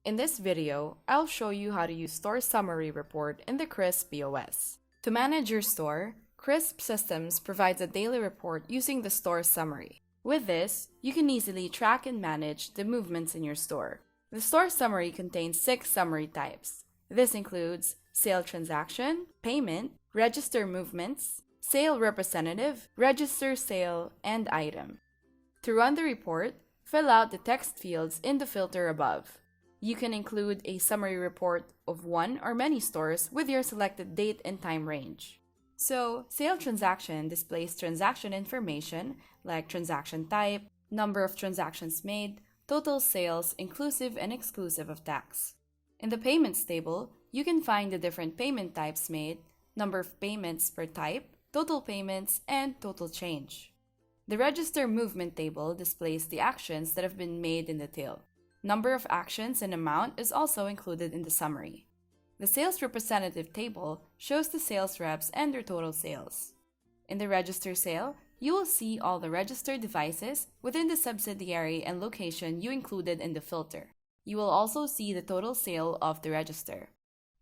In this video, I'll show you how to use Store Summary Report in the KRISP POS. To manage your store, KRISP Systems provides a daily report using the Store Summary. With this, you can easily track and manage the movements in your store. The Store Summary contains 6 summary types. This includes Sale Transaction, Payment, Register Movements, Sale Representative, Register Sale, and Item. To run the report, fill out the text fields in the filter above. You can include a summary report of one or many stores with your selected date and time range. So, Sale Transaction displays transaction information like transaction type, number of transactions made, total sales inclusive and exclusive of tax. In the Payments table, you can find the different payment types made, number of payments per type, total payments, and total change. The Register Movement table displays the actions that have been made in detail. Number of actions and amount is also included in the summary. The Sales Representative table shows the sales reps and their total sales. In the Register Sale, you will see all the registered devices within the subsidiary and location you included in the filter. You will also see the total sale of the register.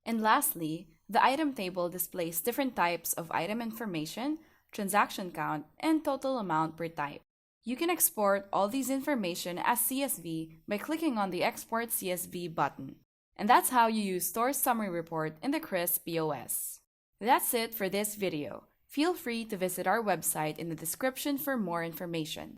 And lastly, the Item table displays different types of item information, transaction count, and total amount per type. You can export all these information as CSV by clicking on the Export CSV button. And that's how you use Store Summary Report in the KRISP POS. That's it for this video. Feel free to visit our website in the description for more information.